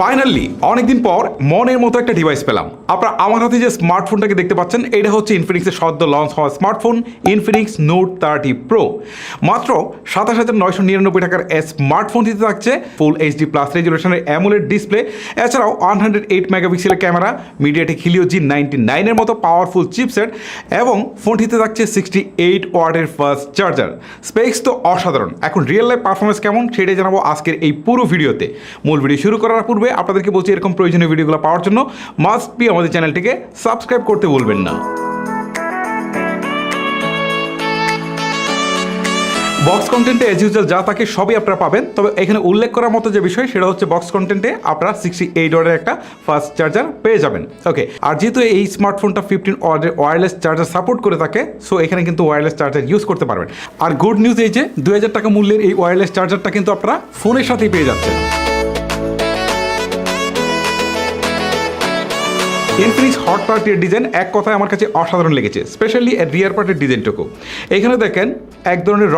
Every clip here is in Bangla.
ফাইনালি অনেকদিন পর মনের মতো একটা ডিভাইস পেলাম। আপনারা আমার হাতে যে স্মার্টফোনটাকে দেখতে পাচ্ছেন, এটা হচ্ছে ইনফিনিক্সের সদ্য লঞ্চ হওয়া স্মার্টফোন ইনফিনিক্স নোট 30 প্রো। মাত্র 27,999 টাকার স্মার্টফোনটিতে থাকছে ফুল এইচডি প্লাস রেজুলেশনের অ্যামোলেড ডিসপ্লে, এছাড়াও 108 মেগাপিক্সেলের ক্যামেরা, মিডিয়াটেক হিলিও G99 এর মতো পাওয়ারফুল চিপসেট, এবং ফোনটিতে থাকছে 68 ওয়াটের ফাস্ট চার্জার। স্পেক্স তো অসাধারণ। এখন রিয়েল লাইফ পারফরমেন্স কেমন সেটাই জানাবো আজকের এই পুরো ভিডিওতে। মূল ভিডিও শুরু করার পূর্বে আপনাদেরকে বলছি, এরকম প্রয়োজনীয় ভিডিওগুলো পাওয়ার জন্য মাস্ট বি আমাদের চ্যানেলটিকে সাবস্ক্রাইব করতে ভুলবেন না। বক্স কন্টেন্টে এজ ইউজুয়াল যা থাকে সবই আপনারা পাবেন, তবে এখানে উল্লেখ করার মতো যে বিষয় সেটা হচ্ছে বক্স কন্টেন্টে আপনারা 68 ওয়াটের একটা ফাস্ট চার্জার পেয়ে যাবেন। ওকে, আর যেহেতু এই স্মার্টফোনটা 15 ওয়াটের ওয়্যারলেস চার্জার সাপোর্ট করে থাকে, সো এখানে কিন্তু ওয়্যারলেস চার্জার ইউজ করতে পারবেন। আর গুড নিউজ এই যে 2000 টাকা মূল্যের এই ওয়্যারলেস চার্জারটা কিন্তু আপনারা ফোনের সাথেই পেয়ে যাচ্ছেন। ইনফিনিক্স হট 30 এর ডিজাইন এক কথায় আমার কাছে অসাধারণ লেগেছে, স্পেশালি এর রিয়ার পার্টের ডিজাইনটুকু। এখানে দেখেন এক ধরনের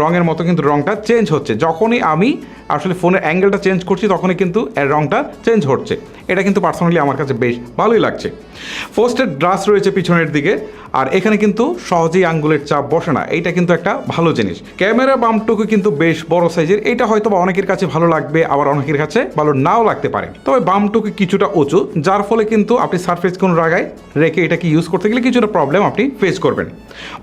রঙের মতো কিন্তু রঙটা চেঞ্জ হচ্ছে। যখনই আমি আসলে ফোনের অ্যাঙ্গেলটা চেঞ্জ করছি তখনই কিন্তু এর রঙটা চেঞ্জ হচ্ছে। এটা কিন্তু পার্সোনালি আমার কাছে বেশ ভালোই লাগছে। ফোস্টেড গ্লাস রয়েছে পিছনের দিকে, আর এখানে কিন্তু সহজেই আঙ্গুলের চাপ বসে না, এইটা কিন্তু একটা ভালো জিনিস। ক্যামেরা বামটুকু কিন্তু বেশ বড় সাইজের, এটা হয়তো বা অনেকের কাছে ভালো লাগবে, আবার অনেকের কাছে ভালো নাও লাগতে পারে। তবে বামটুকু কিছুটা উঁচু, যার ফলে কিন্তু আপনি সারফেস কোনো জায়গায় রেখে এটাকে ইউজ করতে গেলে কিছুটা প্রবলেম আপনি ফেস করবেন।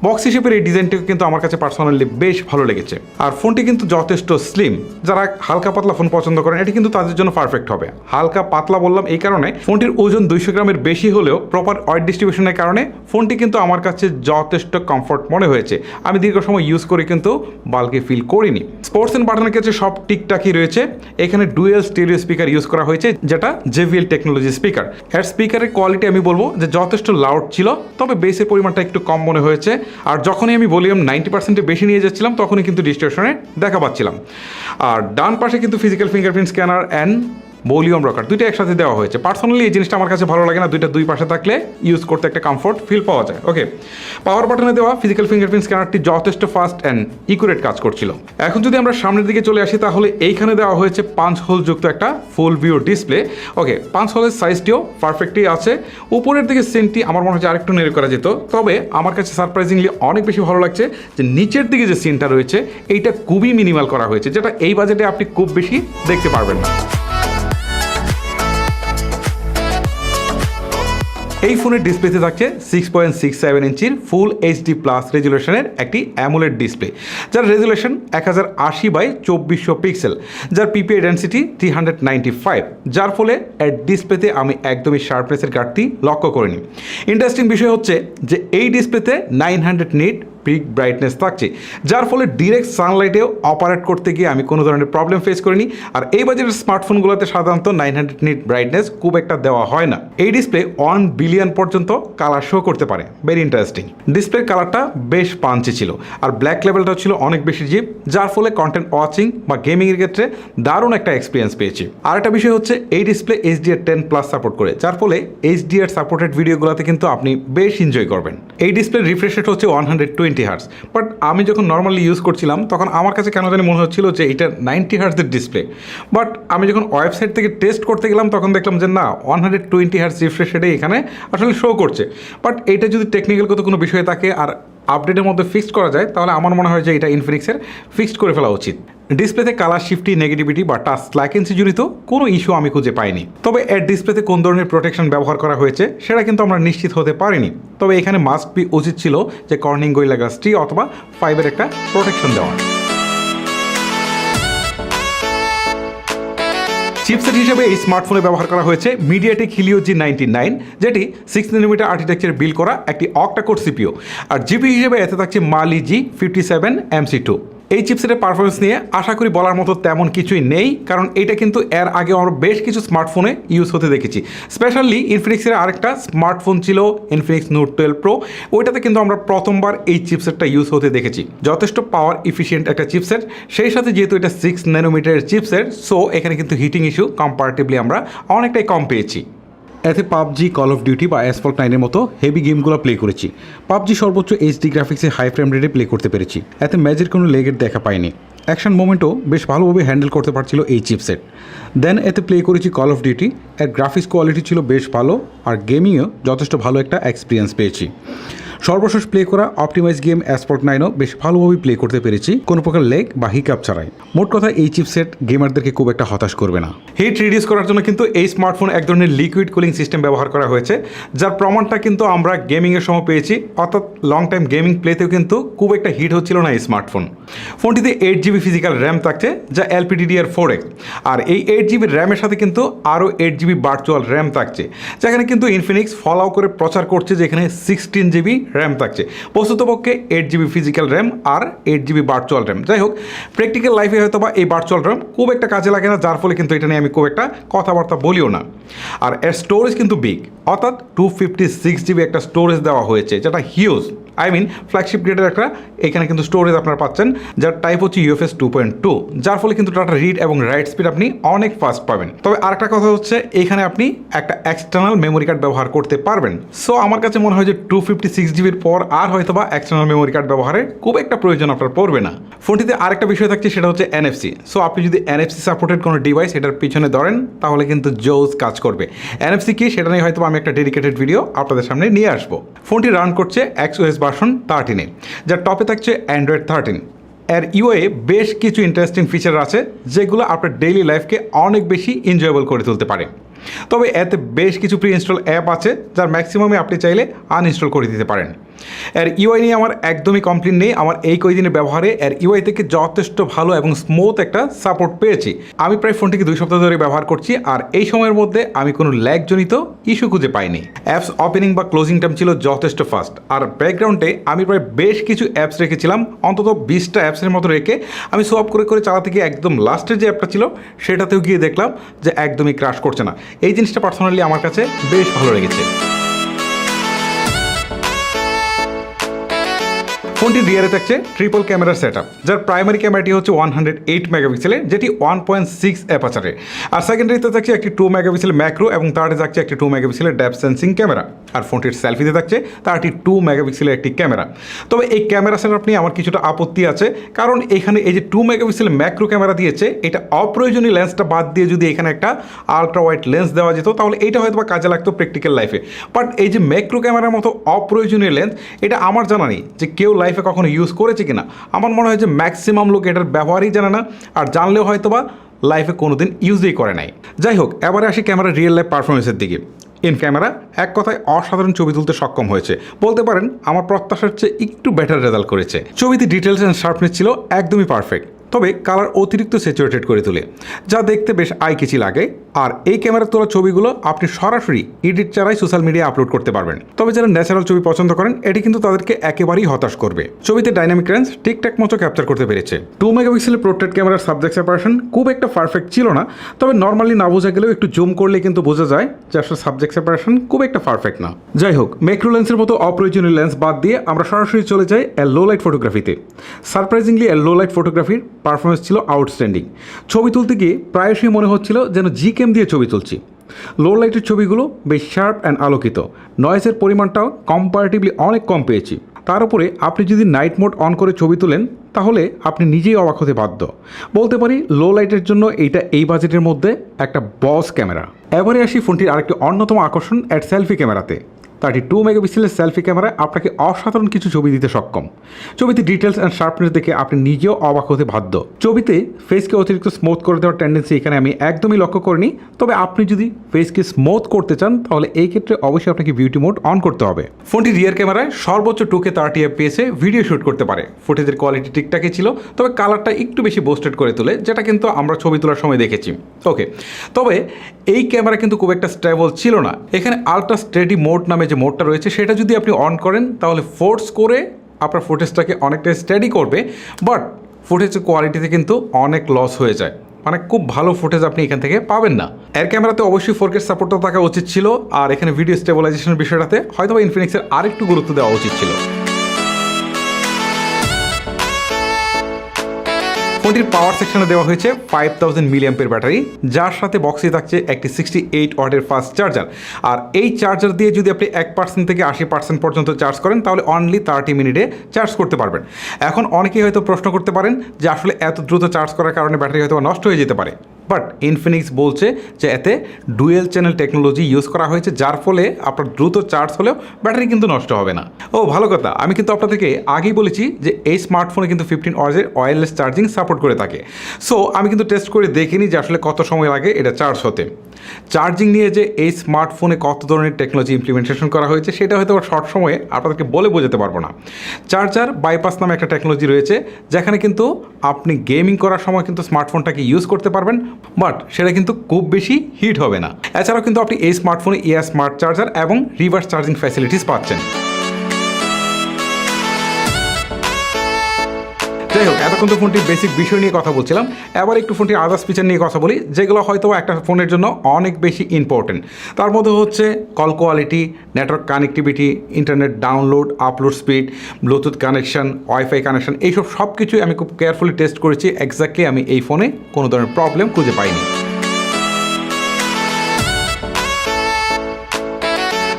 বক্স হিসেবে এই ডিজাইনটিও কিন্তু আমার কাছে পার্সোনালি বেশ ভালো লেগেছে। আর ফোনটি কিন্তু যথেষ্ট স্লিম। যারা হালকা পাতলা ফোন পছন্দ করেন এটি কিন্তু তাদের জন্য পারফেক্ট হবে। হালকা পাতলা বললাম এই কারণে, ফোনটির ওজন 200 গ্রামের বেশি হলেও প্রপার ওয়েট ডিস্ট্রিবিউশনের কারণে ফোনটি কিন্তু আমার কাছে যথেষ্ট কমফোর্ট মনে হয়েছে। আমি দীর্ঘ সময় ইউজ করে কিন্তু বাল্কি ফিল করিনি। স্পোর্টস এন্ড বাটনের কাছে সব ঠিকঠাকই রয়েছে। এখানে ডুয়েল স্টেরিও স্পিকার ইউজ করা হয়েছে, যেটা JBL টেকনোলজি স্পিকার। এর স্পিকারের কোয়ালিটি আমি বলবো যে যথেষ্ট লাউড ছিল, তবে বেসের পরিমাণটা একটু কম মনে হয়েছে। আর যখনই আমি ভলিউম 90%-এর বেশি নিয়ে যাচ্ছিলাম তখনই কিন্তু ডিস্টরশনে দেখা পাচ্ছিলাম। আর ডান পাশে কিন্তু physical fingerprint scanner and volume rocker দুইটা একসাথে দেওয়া হয়েছে। পার্সোনালি এই জিনিসটা আমার কাছে ভালো লাগে না, দুই পাশে থাকলে ইউজ করতে একটা কমফোর্ট ফিল পাওয়া যায়। ওকে, পাওয়ার বাটনে দেওয়া ফিজিক্যাল ফিঙ্গারপ্রিন্ট স্ক্যানারটি যথেষ্ট ফাস্ট অ্যান্ড ইকুরেট কাজ করছিল। এখন যদি আমরা সামনের দিকে চলে আসি, তাহলে এইখানে দেওয়া হয়েছে 5 হোল যুক্ত একটা ফুল ভিউ ডিসপ্লে। ওকে, 5 হোলের সাইজটিও পারফেক্টই আছে। উপরের দিকে সিনটি আমার মনে হচ্ছে আরেকটু নেড়ে করা যেত, তবে আমার কাছে সারপ্রাইজিংলি অনেক বেশি ভালো লাগছে যে নিচের দিকে যে সিনটা রয়েছে এইটা খুবই মিনিমাল করা হয়েছে, যেটা এই বাজেটে আপনি খুব বেশি দেখতে পারবেন না। এই ফোনের ডিসপ্লেতে থাকছে 6.67 ইঞ্চির ফুল এইচডি প্লাস রেজুলেশনের একটি অ্যামোলেড ডিসপ্লে, যার রেজুলেশন 1080x2400 পিক্সেল, যার পিপিআই ডেন্সিটি 395, যার ফলে এর ডিসপ্লেতে আমি একদমই শার্পনেসের ঘাটতি লক্ষ্য করিনি। ইন্টারেস্টিং বিষয় হচ্ছে যে এই ডিসপ্লেতে 900 নিট পিক ব্রাইটনেস থাকছে, যার ফলে ডিরেক্ট সানলাইটেও অপারেট করতে গিয়ে আমি কোনো ধরনের প্রবলেম ফেস করিনি। আর এই বাজেটের স্মার্টফোনগুলোতে সাধারণত 900 নিট ব্রাইটনেস খুব একটা দেওয়া হয় না। এই ডিসপ্লে 1 বিলিয়ন পর্যন্ত কালার শো করতে পারে, ভেরি ইন্টারেস্টিং। ডিসপ্লের কালারটা বেশ পাঞ্চি ছিল, আর ব্ল্যাক লেভেলটাও ছিল অনেক বেশি জিপ, যার ফলে কন্টেন্ট ওয়াচিং বা গেমিংয়ের ক্ষেত্রে দারুণ একটা এক্সপিরিয়েন্স পেয়েছি। আর একটা বিষয় হচ্ছে এই ডিসপ্লে HDR10+ সাপোর্ট করে, যার ফলে HDR সাপোর্টেড ভিডিওগুলোতে কিন্তু আপনি বেশ এনজয় করবেন। এই ডিসপ্লে রিফ্রেশ রেট হচ্ছে 120 হার্টজ, বাট আমি যখন নর্মালি ইউজ করছিলাম তখন আমার কাছে কেন জানি মনে হচ্ছিল যে এটা 90 হার্টজের ডিসপ্লে। বাট আমি যখন ওয়েবসাইট থেকে টেস্ট করতে গেলাম তখন দেখলাম যে না, 120 হার্টজ রিফ্রেশ রেটে এখানে আসলে শো করছে। বাট এটা যদি টেকনিক্যাল কোনো বিষয় থাকে আর আপডেটের মধ্যে ফিক্সড করা যায়, তাহলে আমার মনে হয় যে এটা ইনফিনিক্সের ফিক্সড করে ফেলা উচিত। ডিসপ্লেতে কালার শিফটি, নেগেটিভিটি বা টাচ ল্যাকেন্সি জড়িত কোনো ইস্যু আমি খুঁজে পাইনি। তবে এর ডিসপ্লেতে কোন ধরনের প্রোটেকশন ব্যবহার করা হয়েছে সেটা কিন্তু আমরা নিশ্চিত হতে পারিনি। তবে এখানে মাস্ট বি উচিত ছিল যে কর্নিং গোরিলা গ্লাস 3 অথবা 5-এর একটা প্রোটেকশন দেওয়া। চিপসেট হিসেবে এই স্মার্টফোনে ব্যবহার করা হয়েছে মিডিয়াটেক হিলিও G99, যেটি 6 nm আর্কিটেকচার বিল করা একটি অক্টা-কোর সিপিইউ। আর জিপি হিসেবে এতে থাকছে Mali G57 MC2। এই চিপসেটের পারফরমেন্স নিয়ে আশা করি বলার মতো তেমন কিছুই নেই, কারণ এটা কিন্তু এর আগে আমরা বেশ কিছু স্মার্টফোনে ইউজ হতে দেখেছি। স্পেশালি ইনফিনিক্সের আরেকটা স্মার্টফোন ছিল ইনফিনিক্স নোট 12 প্রো, ওইটাতে কিন্তু আমরা প্রথমবার এই চিপসেটটা ইউজ হতে দেখেছি। যথেষ্ট পাওয়ার এফিশিয়েন্ট একটা চিপসেট, সেই সাথে যেহেতু এটা 6 nm চিপসেট, সো এখানে কিন্তু হিটিং ইস্যু কম্পারেটিভলি আমরা অনেকটাই কম পেয়েছি। এতে পাবজি, কল অফ ডিউটি বা অ্যাসফল্ট 9-এর মতো হেভি গেমগুলো প্লে করেছি। পাবজি সর্বোচ্চ HD গ্রাফিক্সে হাই ফ্রেম রেটে প্লে করতে পেরেছি, এতে ম্যাচের কোনো লেগের দেখা পাইনি। অ্যাকশন মোমেন্টও বেশ ভালোভাবে হ্যান্ডেল করতে পারছিল এই চিপসেট। দেন এতে প্লে করেছি কল অফ ডিউটি, এর গ্রাফিক্স কোয়ালিটি ছিল বেশ ভালো, আর গেমিংয়েও যথেষ্ট ভালো একটা এক্সপিরিয়েন্স পেয়েছি। সর্বশেষ প্লে করা অপটিমাইজ গেম অ্যাসপোর্ট 9ও বেশ ভালোভাবে প্লে করতে পেরেছি কোনো প্রকার লেগ বা হিকআপ ছাড়াই। মোট কথা এই চিপসেট গেমারদেরকে খুব একটা হতাশ করবে না। হিট রিডিউস করার জন্য কিন্তু এই স্মার্টফোন এক ধরনের লিকুইড কুলিং সিস্টেম ব্যবহার করা হয়েছে, যার প্রমাণটা কিন্তু আমরা গেমিংয়ের সময় পেয়েছি, অর্থাৎ লং টাইম গেমিং প্লেতেও কিন্তু খুব একটা হিট হচ্ছিল না এই স্মার্টফোন। ফোনটিতে 8GB ফিজিক্যাল র্যাম থাকছে, যা LPDDR4X, আর এই 8GB র্যামের সাথে কিন্তু আরও 8GB ভার্চুয়াল র্যাম থাকছে, যেখানে কিন্তু ইনফিনিক্স ফলাও করে প্রচার করছে যে এখানে 16GB র্যাম থাকছে। বস্তুতপক্ষে 8GB ফিজিক্যাল র্যাম আর 8GB ভার্চুয়াল র্যাম। যাই হোক, প্র্যাকটিক্যাল লাইফে হয়তো বা এই ভার্চুয়াল র্যাম খুব একটা কাজে লাগে না, যার ফলে কিন্তু এটা নিয়ে আমি খুব একটা কথাবার্তা বলিও না। আর এর স্টোরেজ কিন্তু বিগ, অর্থাৎ 256GB একটা স্টোরেজ দেওয়া হয়েছে, যেটা হিউজ। ফ্ল্যাগশিপ গ্রেডের একটা এখানে কিন্তু স্টোরেজ আপনারা পাচ্ছেন, যার টাইপ হচ্ছে UFS 2.2, যার ফলে কিন্তু ডাটা রিড এবং রাইট স্পিড আপনি অনেক ফাস্ট পাবেন। তবে আরেকটা কথা হচ্ছে, এখানে আপনি একটা এক্সটার্নাল মেমোরি কার্ড ব্যবহার করতে পারবেন। সো আমার কাছে মনে হয় যে 256GBর পর আর হয়তো বা এক্সটার্নাল মেমোরি কার্ড ব্যবহারের খুব একটা প্রয়োজন আপনার পড়বে না। ফোনটিতে আরেকটা বিষয় থাকছে, সেটা হচ্ছে NFC। সো আপনি যদি NFC সাপোর্টেড কোনো ডিভাইস এটার পিছনে ধরেন, তাহলে কিন্তু জোস কাজ করবে। NFC কি সেটা নিয়ে হয়তো আমি একটা ডেডিকেটেড ভিডিও আপনাদের সামনে নিয়ে আসবো। ফোনটি রান করছে XOS ভার্সন 13-এ, যার টপে থাকছে Android 13। এর ইউআই বেশ কিছু ইন্টারেস্টিং ফিচার আছে, যেগুলো আপনার ডেইলি লাইফকে অনেক বেশি এনজয়েবল করে তুলতে পারে। তবে এতে বেশ কিছু প্রি ইনস্টল অ্যাপ আছে, যার ম্যাক্সিমামে আপনি চাইলে আনইনস্টল করে দিতে পারেন। এর ইউআই নিয়ে আমার একদমই কমপ্লেন নেই। আমার এই কয়েকদিনের ব্যবহারে এর ইউআই থেকে যথেষ্ট ভালো এবং স্মুথ একটা সাপোর্ট পেয়েছি। আমি প্রায় ফোনটিকে 2 সপ্তাহ ধরে ব্যবহার করছি, আর এই সময়ের মধ্যে আমি কোনো ল্যাগজনিত ইস্যু খুঁজে পাইনি। অ্যাপস ওপেনিং বা ক্লোজিং টাইম ছিল যথেষ্ট ফাস্ট, আর ব্যাকগ্রাউন্ডে আমি প্রায় বেশ কিছু অ্যাপস রেখেছিলাম, অন্তত 20টা অ্যাপসের মতো রেখে আমি সোয়াপ করে করে চালাতে গিয়ে একদম লাস্টের যে অ্যাপটা ছিল সেটাতেও গিয়ে দেখলাম যে একদমই ক্র্যাশ করছে না। এই জিনিসটা পার্সোনালি আমার কাছে বেশ ভালো লেগেছে। ফোনটির রিয়ারে থাকছে ট্রিপল ক্যামেরার সেটআপ, যার প্রাইমারি ক্যামেরাটি হচ্ছে 108 মেগাপিক্সেলের, যেটি 1.6 অ্যাপাচারের, আর সেকেন্ডারিতে থাকছে একটি 2 মেগাপিক্সেল ম্যাক্রো এবং থার্ডে থাকছে একটি 2 মেগাপিক্সেলের ডেপথ সেন্সিং ক্যামেরা। আর ফোনটির সেলফিতে থাকছে তারটি 2 মেগাপিক্সেলের একটি ক্যামেরা। তবে এই ক্যামেরা সেটআপ নিয়ে আমার কিছুটা আপত্তি আছে, কারণ এখানে এই যে 2 মেগাপিক্সেল ম্যাক্রো ক্যামেরা দিয়েছে, এটা অপ্রয়োজনীয় লেন্সটা বাদ দিয়ে যদি এখানে একটা আলট্রা ওয়াইড লেন্স দেওয়া যেত, তাহলে এটা হয়তো বা কাজে লাগতো প্র্যাকটিক্যাল লাইফে। বাট এই যে ম্যাক্রো ক্যামেরার মতো অপ্রয়োজনীয় লেন্স, এটা আমার জানা নেই যে কেউ লাইফে কখনো ইউজ করেছে কিনা। আমার মনে হয় যে ম্যাক্সিমাম লোক এটার ব্যবহারই জানে না, আর জানলেও হয়তো বা লাইফে কোনোদিন ইউজই করে নাই। যাই হোক, এবারে আসি ক্যামেরার রিয়েল লাইফ পারফরমেন্সের দিকে। ইন ক্যামেরা এক কথায় অসাধারণ ছবি তুলতে সক্ষম হয়েছে, বলতে পারেন আমার প্রত্যাশার চেয়ে একটু বেটার রেজাল্ট করেছে। ছবিতে ডিটেলস অ্যান্ড শার্পনেস ছিল একদমই পারফেক্ট, তবে কালার অতিরিক্ত স্যাচুরেটেড করে তোলে, যা দেখতে বেশ আইকেচি লাগে। আর এই ক্যামেরার তোলা ছবিগুলো আপনি সরাসরি এডিট ছাড়াই সোশ্যাল মিডিয়ায় আপলোড করতে পারবেন। তবে যারা ন্যাচারাল ছবি পছন্দ করেন, এটি কিন্তু তাদেরকে একেবারেই হতাশ করবে। ছবিতে ডাইনামিক রেঞ্জ ঠিকঠাক মতো ক্যাপচার করতে পেরেছে। 2 মেগাপিক্সেলের পোর্ট্রেট ক্যামেরার সাবজেক্ট সেপারেশন খুব একটা পারফেক্ট ছিল না, তবে নর্মালি না বোঝা গেলেও একটু জুম করলে কিন্তু বোঝা যায় যে আসলে সাবজেক্ট সেপারেশন খুব একটা পারফেক্ট না। যাই হোক, ম্যাক্রো লেন্সের মতো অপ্রয়োজনীয় লেন্স বাদ দিয়ে আমরা সরাসরি চলে যাই এর লো লাইট ফটোগ্রাফিতে। সারপ্রাইজিংলি এর লো লাইট ফটোগ্রাফির পারফরমেন্স ছিল আউটস্ট্যান্ডিং। ছবি তুলতে গিয়ে প্রায়শই মনে হচ্ছিল যেন জিক্যাম দিয়ে ছবি তুলছি। লো লাইটের ছবিগুলো বেশ শার্প অ্যান্ড আলোকিত, নয়েজের পরিমাণটাও কম্পারেটিভলি অনেক কম পেয়েছি। তার উপরে আপনি যদি নাইট মোড অন করে ছবি তোলেন, তাহলে আপনি নিজেই অবাক হতে বাধ্য। বলতে পারি লো লাইটের জন্য এইটা এই বাজেটের মধ্যে একটা বস ক্যামেরা। এবারে আসি ফোনটির আরেকটি অন্যতম আকর্ষণ এর সেলফি ক্যামেরাতে। 32 মেগাপিক্সেলের সেলফি ক্যামেরায় আপনাকে অসাধারণ কিছু ছবি দিতে সক্ষম। ছবিতে ডিটেলস অ্যান্ড শার্পনেস দেখে আপনি নিজেও অবাক হতে বাধ্য। ছবিতে ফেসকে অতিরিক্ত স্মুথ করে দেওয়ার টেন্ডেন্সি এখানে আমি একদমই লক্ষ্য করিনি, তবে আপনি যদি ফেসকে স্মুথ করতে চান, তাহলে এই ক্ষেত্রে অবশ্যই আপনাকে বিউটি মোড অন করতে হবে। ফোনটি রিয়ার ক্যামেরায় সর্বোচ্চ 2K 30 FPS ভিডিও শ্যুট করতে পারে। ফুটেজের কোয়ালিটি ঠিকঠাকই ছিল, তবে কালারটা একটু বেশি বুস্টেড করে তোলে, যেটা কিন্তু আমরা ছবি তোলার সময় দেখেছি। ওকে, তবে এই ক্যামেরা কিন্তু খুব একটা স্টেবল ছিল না। এখানে আলট্রা স্টেডি মোড নামে যে মোডটা রয়েছে, সেটা যদি আপনি অন করেন, তাহলে ফোর্স করে আপনার ফুটেজটাকে অনেকটা স্টেডি করবে, বাট ফুটেজের কোয়ালিটিতে কিন্তু অনেক লস হয়ে যায়। মানে খুব ভালো ফুটেজ আপনি এখান থেকে পাবেন না। এর ক্যামেরাতে অবশ্যই 4K সাপোর্টও থাকা উচিত ছিল, আর এখানে ভিডিও স্টেবিলাইজেশনের বিষয়টাতে হয়তো ইনফিনিক্সের আরেকটু গুরুত্ব দেওয়া উচিত ছিল। ফোনটির পাওয়ার সেকশনে দেওয়া হয়েছে 5000 মিলিঅ্যাম্পের ব্যাটারি, যার সাথে বক্সে থাকছে একটি 68 ওয়াটের ফাস্ট চার্জার। আর এই চার্জার দিয়ে যদি আপনি 1% থেকে 80% পর্যন্ত চার্জ করেন তাহলে অনলি 30 মিনিটে চার্জ করতে পারবেন। এখন অনেকেই হয়তো প্রশ্ন করতে পারেন যে আসলে এত দ্রুত চার্জ করার কারণে ব্যাটারি হয়তো নষ্ট হয়ে যেতে পারে, বাট ইনফিনিক্স বলছে যে এতে ডুয়েল চ্যানেল টেকনোলজি ইউজ করা হয়েছে, যার ফলে আপনার দ্রুত চার্জ হলেও ব্যাটারি কিন্তু নষ্ট হবে না। ও ভালো কথা, আমি কিন্তু আপনাদেরকে আগেই বলেছি যে এই স্মার্টফোনে কিন্তু 15 আওয়ার্সের ওয়্যারলেস চার্জিং সাপোর্ট করে থাকে। সো আমি কিন্তু টেস্ট করে দেখিনি যে আসলে কত সময় লাগে এটা চার্জ হতে। চার্জিং নিয়ে যে এই স্মার্টফোনে কত ধরনের টেকনোলজি ইমপ্লিমেন্টেশন করা হয়েছে সেটা হয়তো শর্ট সময়ে আপনাদেরকে বলে বোঝাতে পারবো না। চার্জার বাইপাস নামে একটা টেকনোলজি রয়েছে, যেখানে কিন্তু আপনি গেমিং করার সময় কিন্তু স্মার্টফোনটাকে ইউজ করতে পারবেন, বাট সেটা কিন্তু খুব বেশি হিট হবে না। এছাড়াও কিন্তু আপনি এই স্মার্টফোনে ইয়ার স্মার্ট চার্জার এবং রিভার্স চার্জিং ফ্যাসিলিটিস পাচ্ছেন। যাই হোক, এতক্ষণ তো ফোনটির বেসিক বিষয় নিয়ে কথা বলছিলাম, এবার একটু ফোনটির আদার্স ফিচার নিয়ে কথা বলি, যেগুলো হয়তো একটা ফোনের জন্য অনেক বেশি ইম্পর্টেন্ট। তার মধ্যে হচ্ছে call quality, network connectivity, internet download, upload speed, Bluetooth connection, wifi connection, এইসব সব কিছুই আমি খুব কেয়ারফুলি টেস্ট করেছি। এক্স্যাক্টলি আমি এই ফোনে কোনো ধরনের প্রবলেম খুঁজে পাইনি।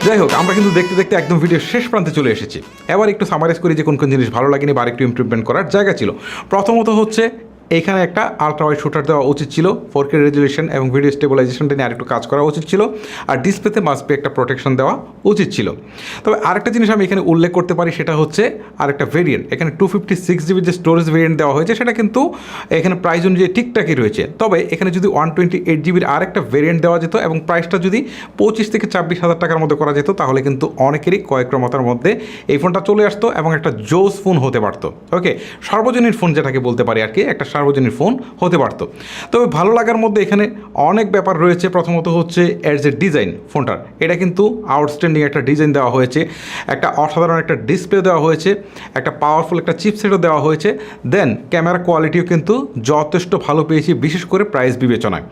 যাই হোক, আমরা কিন্তু দেখতে দেখতে একদম ভিডিও শেষ প্রান্তে চলে এসেছি। এবার একটু সামারাইজ করি যে কোন কোন জিনিস ভালো লাগেনি বা একটু ইমপ্রুভমেন্ট করার জায়গা ছিল। প্রথমত হচ্ছে এখানে একটা আলট্রা ওয়াইড শুটার দেওয়া উচিত ছিল, 4K রেজুলেশন এবং ভিডিও স্টেবিলাইজেশনটা নিয়ে আরেকটু কাজ করা উচিত ছিল, আর ডিসপ্লেতে মাস্ট বি একটা প্রোটেকশন দেওয়া উচিত ছিল। তবে আরেকটা জিনিস আমি এখানে উল্লেখ করতে পারি, সেটা হচ্ছে আরেকটা ভেরিয়েন্ট, এখানে 256 জিবির যে স্টোরেজ ভেরিয়েন্ট দেওয়া হয়েছে সেটা কিন্তু এখানে প্রাইস অনুযায়ী ঠিকঠাকই রয়েছে। তবে এখানে যদি 128 জিবির আরেকটা ভেরিয়েন্ট দেওয়া যেত এবং প্রাইসটা যদি 25 থেকে 26,000 টাকার মধ্যে করা যেত, তাহলে কিন্তু অনেকেরই কয়েকমাতার মধ্যে এই ফোনটা চলে আসতো এবং একটা জোস ফোন হতে পারতো। ওকে, সর্বজনীন ফোন যেটাকে বলতে পারি আর কি, একটা সার্বজনীন ফোন হতে পারতো। তবে ভালো লাগার মধ্যে এখানে অনেক ব্যাপার রয়েছে। প্রথমত হচ্ছে এর যে ডিজাইন ফোনটার, এটা কিন্তু আউটস্ট্যান্ডিং একটা ডিজাইন দেওয়া হয়েছে, একটা অসাধারণ একটা ডিসপ্লে দেওয়া হয়েছে, একটা পাওয়ারফুল একটা চিপসেটও দেওয়া হয়েছে। দেন ক্যামেরা কোয়ালিটিও কিন্তু যথেষ্ট ভালো পেয়েছি, বিশেষ করে প্রাইস বিবেচনায়।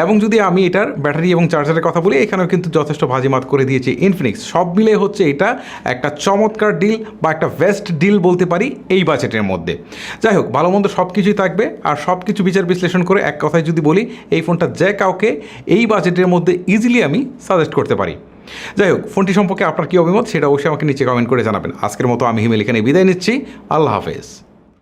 এবং যদি আমি এটার ব্যাটারি এবং চার্জারের কথা বলি, এখানেও কিন্তু যথেষ্ট ভাজিমাত করে দিয়েছে ইনফিনিক্স। সব মিলে হচ্ছে এটা একটা চমৎকার ডিল বা একটা বেস্ট ডিল বলতে পারি এই বাজেটের মধ্যে। যাই হোক, ভালো মন্দ সব কিছুই থাকবে, আর সব কিছু বিচার বিশ্লেষণ করে এক কথায় যদি বলি, এই ফোনটা যে কাউকে এই বাজেটের মধ্যে ইজিলি আমি সাজেস্ট করতে পারি। যাই হোক, ফোনটি সম্পর্কে আপনার কী অভিমত সেটা অবশ্যই আমাকে নিচে কমেন্ট করে জানাবেন। আজকের মতো আমি হিমেল এখানে বিদায় নিচ্ছি। আল্লাহ হাফেজ।